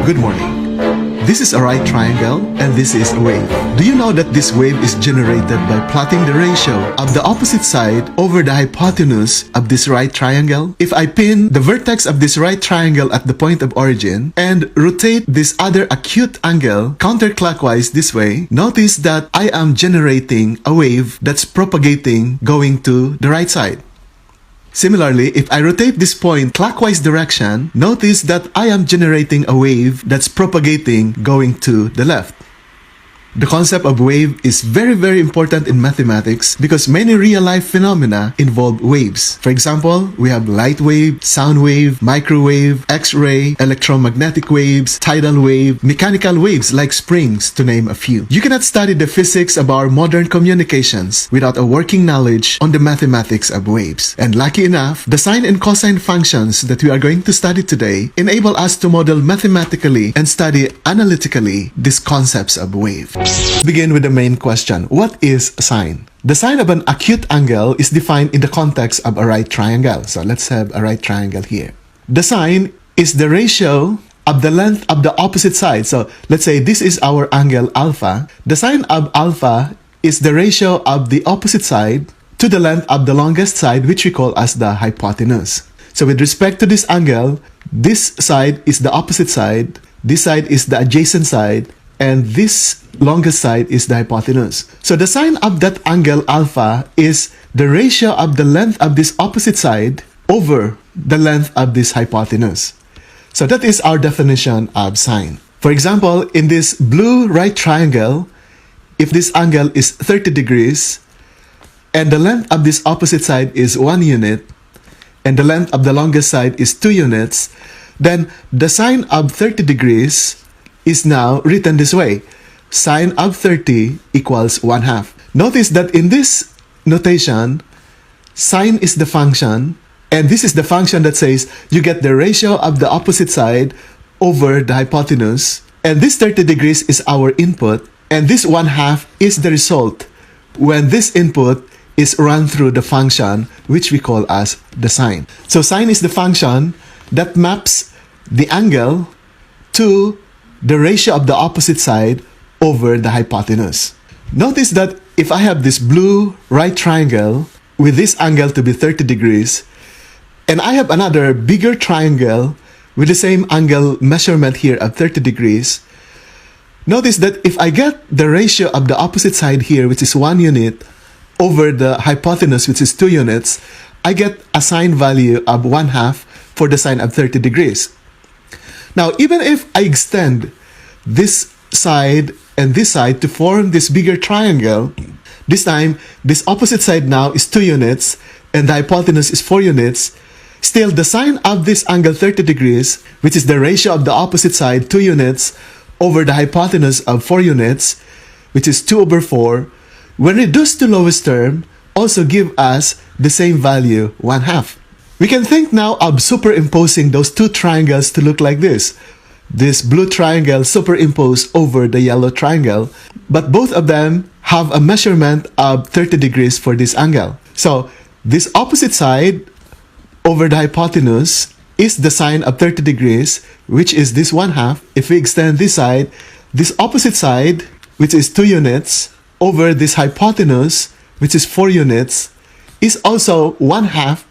Good morning. This is a right triangle and this is a wave. Do you know that this wave is generated by plotting the ratio of the opposite side over the hypotenuse of this right triangle? If I pin the vertex of this right triangle at the point of origin and rotate this other acute angle counterclockwise this way, notice that I am generating a wave that's propagating going to the right side. Similarly, if I rotate this point clockwise direction, notice that I am generating a wave that's propagating going to the left. The concept of wave is very important in mathematics because many real-life phenomena involve waves. For example, we have light wave, sound wave, microwave, X-ray, electromagnetic waves, tidal wave, mechanical waves like springs, to name a few. You cannot study the physics of our modern communications without a working knowledge on the mathematics of waves. And lucky enough, the sine and cosine functions that we are going to study today enable us to model mathematically and study analytically these concepts of wave. Begin with the main question. What is sine? The sine of an acute angle is defined in the context of a right triangle. So let's have a right triangle here. The sine is the ratio of the length of the opposite side. So let's say this is our angle alpha. The sine of alpha is the ratio of the opposite side to the length of the longest side, which we call as the hypotenuse. So with respect to this angle, this side is the opposite side, this side is the adjacent side, and this longest side is the hypotenuse. So the sine of that angle alpha is the ratio of the length of this opposite side over the length of this hypotenuse. So that is our definition of sine. For example, in this blue right triangle, if this angle is 30 degrees and the length of this opposite side is 1 unit and the length of the longest side is 2 units, then the sine of 30 degrees is now written this way. Sine of 30 equals 1/2. Notice that in this notation, sine is the function, and this is the function that says you get the ratio of the opposite side over the hypotenuse, and this 30 degrees is our input, and this 1/2 is the result when this input is run through the function which we call as the sine. So sine is the function that maps the angle to the ratio of the opposite side over the hypotenuse. Notice that if I have this blue right triangle with this angle to be 30 degrees, and I have another bigger triangle with the same angle measurement here of 30 degrees, notice that if I get the ratio of the opposite side here, which is 1 unit, over the hypotenuse, which is 2 units, I get a sine value of 1/2 for the sine of 30 degrees. Now, even if I extend this side and this side to form this bigger triangle, this time, this opposite side now is 2 units and the hypotenuse is 4 units, still the sine of this angle 30 degrees, which is the ratio of the opposite side, 2 units, over the hypotenuse of 4 units, which is 2/4, when reduced to lowest term, also give us the same value, 1/2. We can think now of superimposing those two triangles to look like this. This blue triangle superimposed over the yellow triangle, but both of them have a measurement of 30 degrees for this angle. So this opposite side over the hypotenuse is the sine of 30 degrees, which is this 1/2. If we extend this side, this opposite side, which is 2 units, over this hypotenuse, which is 4 units, is also 1/2.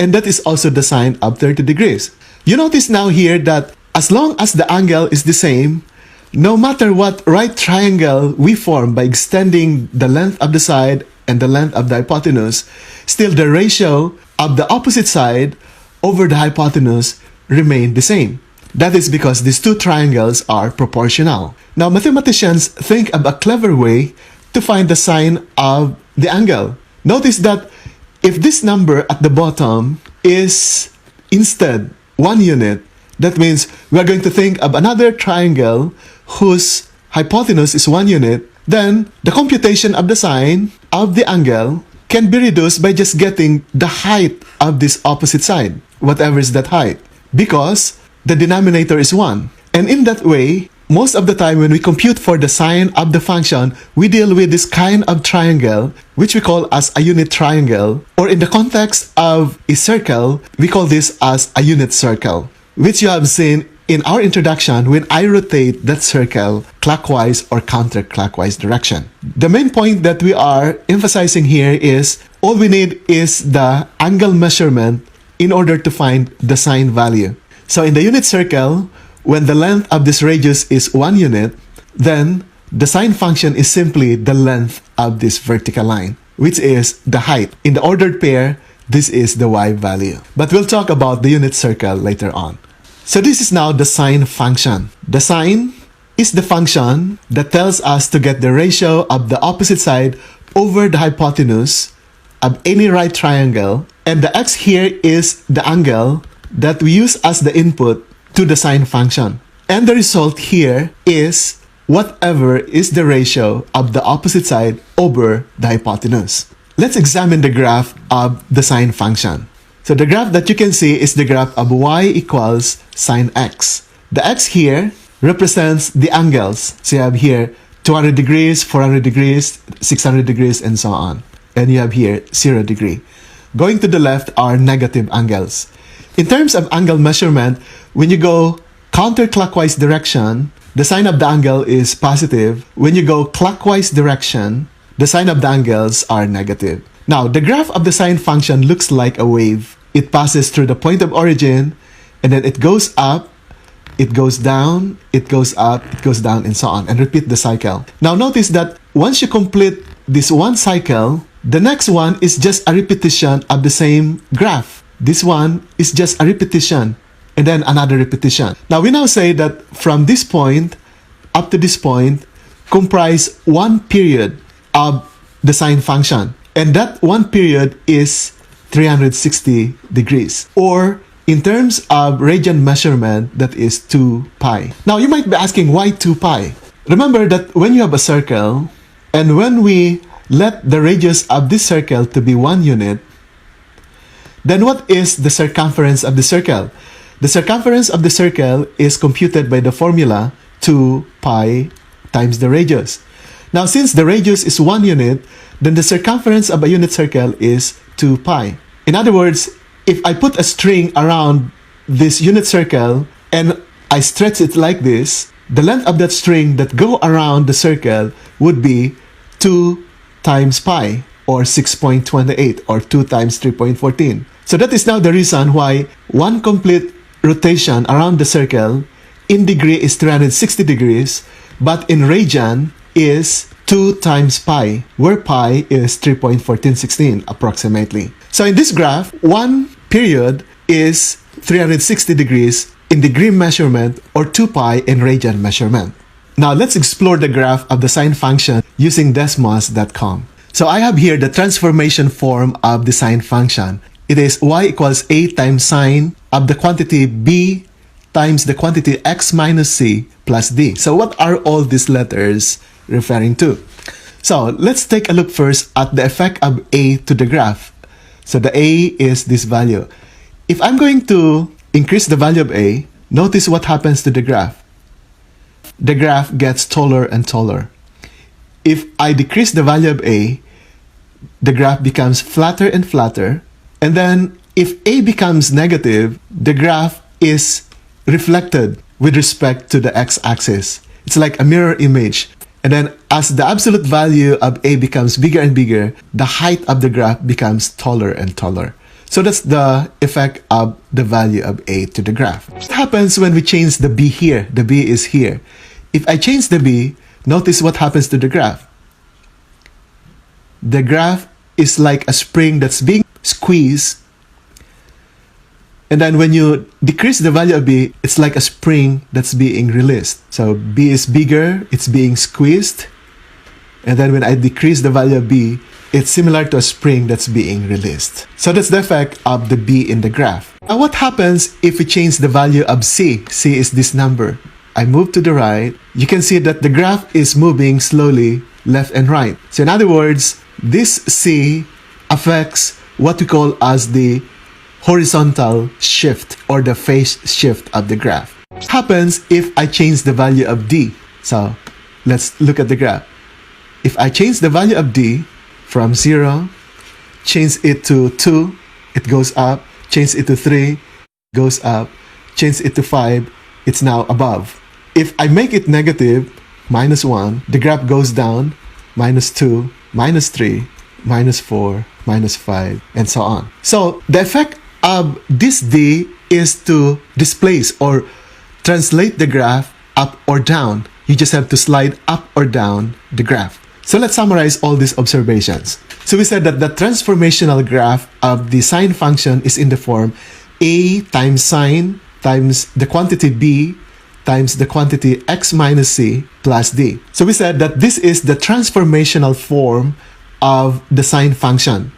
And that is also the sine of 30 degrees. You notice now here that as long as the angle is the same, no matter what right triangle we form by extending the length of the side and the length of the hypotenuse, still the ratio of the opposite side over the hypotenuse remain the same. That is because these two triangles are proportional. Now, mathematicians think of a clever way to find the sine of the angle. Notice that if this number at the bottom is instead 1 unit, that means we are going to think of another triangle whose hypotenuse is 1 unit, then the computation of the sine of the angle can be reduced by just getting the height of this opposite side, whatever is that height, because the denominator is 1. And in that way, most of the time when we compute for the sine of the function, we deal with this kind of triangle, which we call as a unit triangle, or in the context of a circle, we call this as a unit circle, which you have seen in our introduction when I rotate that circle clockwise or counterclockwise direction. The main point that we are emphasizing here is all we need is the angle measurement in order to find the sine value. So in the unit circle, when the length of this radius is 1 unit, then the sine function is simply the length of this vertical line, which is the height. In the ordered pair, this is the y value. But we'll talk about the unit circle later on. So this is now the sine function. The sine is the function that tells us to get the ratio of the opposite side over the hypotenuse of any right triangle, and the x here is the angle that we use as the input to the sine function. And the result here is whatever is the ratio of the opposite side over the hypotenuse. Let's examine the graph of the sine function. So the graph that you can see is the graph of y equals sine x. The x here represents the angles. So you have here 200 degrees, 400 degrees, 600 degrees, and so on. And you have here 0 degree. Going to the left are negative angles. In terms of angle measurement, when you go counterclockwise direction, the sine of the angle is positive. When you go clockwise direction, the sine of the angles are negative. Now, the graph of the sine function looks like a wave. It passes through the point of origin, and then it goes up, it goes down, it goes up, it goes down, and so on, and repeat the cycle. Now, notice that once you complete this one cycle, the next one is just a repetition of the same graph. This one is just a repetition, and then another repetition. Now, we now say that from this point up to this point comprise one period of the sine function. And that one period is 360 degrees. Or in terms of radian measurement, that is 2 pi. Now, you might be asking, why 2 pi? Remember that when you have a circle, and when we let the radius of this circle to be 1 unit, then what is the circumference of the circle? The circumference of the circle is computed by the formula 2 pi times the radius. Now, since the radius is 1 unit, then the circumference of a unit circle is 2 pi. In other words, if I put a string around this unit circle and I stretch it like this, the length of that string that go around the circle would be 2 times pi, or 6.28, or 2 times 3.14. So that is now the reason why one complete rotation around the circle in degree is 360 degrees, but in radian is 2 times pi, where pi is 3.1416 approximately. So in this graph, one period is 360 degrees in degree measurement, or 2 pi in radian measurement. Now let's explore the graph of the sine function using Desmos.com. So I have here the transformation form of the sine function. It is y equals a times sine of the quantity b times the quantity x minus c plus d. So what are all these letters referring to? So let's take a look first at the effect of a to the graph. So the a is this value. If I'm going to increase the value of a, notice what happens to the graph. The graph gets taller and taller. If I decrease the value of a, the graph becomes flatter and flatter. And then if a becomes negative, the graph is reflected with respect to the x-axis. It's like a mirror image. And then as the absolute value of a becomes bigger and bigger, the height of the graph becomes taller and taller. So that's the effect of the value of a to the graph. What happens when we change the b here? The b is here. If I change the b, notice what happens to the graph. The graph is like a spring that's being squeezed. And then when you decrease the value of b, it's like a spring that's being released. So b is bigger, it's being squeezed. And then when I decrease the value of b, it's similar to a spring that's being released. So that's the effect of the b in the graph. Now what happens if we change the value of c? C is this number. I move to the right. You can see that the graph is moving slowly left and right. So in other words, this c affects what we call as the horizontal shift or the phase shift of the graph. What happens if I change the value of d? So let's look at the graph. If I change the value of d from 0, change it to 2, it goes up, change it to 3, goes up, change it to 5, it's now above. If I make it negative, -1, the graph goes down, -2, -3, -4, -5, and so on. So the effect of this D is to displace or translate the graph up or down. You just have to slide up or down the graph. So let's summarize all these observations. So we said that the transformational graph of the sine function is in the form A times sine times the quantity B times the quantity x minus c plus d. So we said that this is the transformational form of the sine function.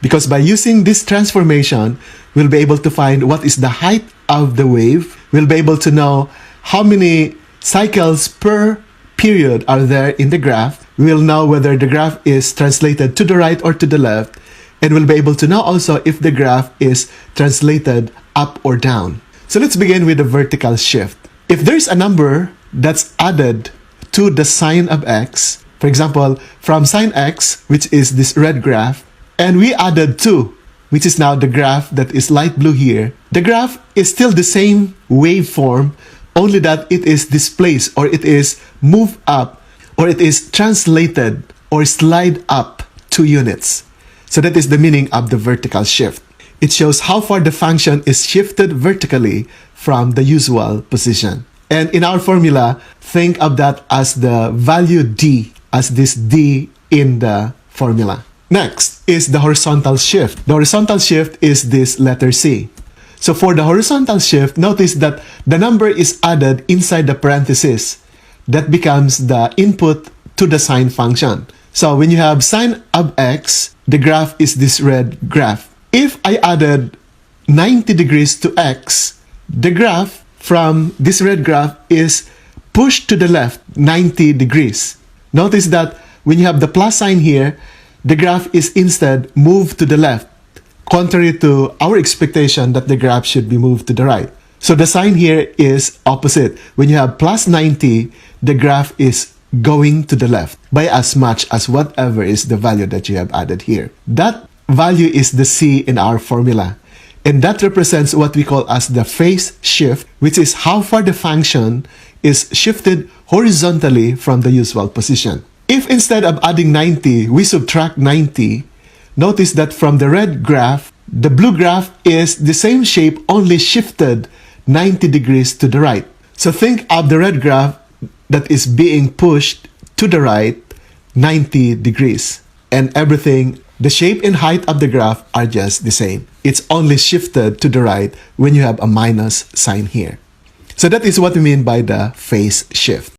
Because by using this transformation, we'll be able to find what is the height of the wave. We'll be able to know how many cycles per period are there in the graph. We'll know whether the graph is translated to the right or to the left. And we'll be able to know also if the graph is translated up or down. So let's begin with the vertical shift. If there's a number that's added to the sine of x, for example, from sine x, which is this red graph, and we added 2, which is now the graph that is light blue here, the graph is still the same waveform, only that it is displaced or it is moved up or it is translated or slide up 2 units. So that is the meaning of the vertical shift. It shows how far the function is shifted vertically from the usual position. And in our formula, think of that as the value d, as this d in the formula. Next is the horizontal shift. The horizontal shift is this letter C. So for the horizontal shift, notice that the number is added inside the parenthesis. That becomes the input to the sine function. So when you have sine of x, the graph is this red graph. If I added 90 degrees to x, the graph from this red graph is pushed to the left 90 degrees. Notice that when you have the plus sign here, the graph is instead moved to the left, contrary to our expectation that the graph should be moved to the right. So the sign here is opposite. When you have plus 90, the graph is going to the left by as much as whatever is the value that you have added here. That value is the C in our formula. And that represents what we call as the phase shift, which is how far the function is shifted horizontally from the usual position. If instead of adding 90, we subtract 90, notice that from the red graph, the blue graph is the same shape, only shifted 90 degrees to the right. So think of the red graph that is being pushed to the right 90 degrees. And everything, the shape and height of the graph are just the same. It's only shifted to the right when you have a minus sign here. So that is what we mean by the phase shift.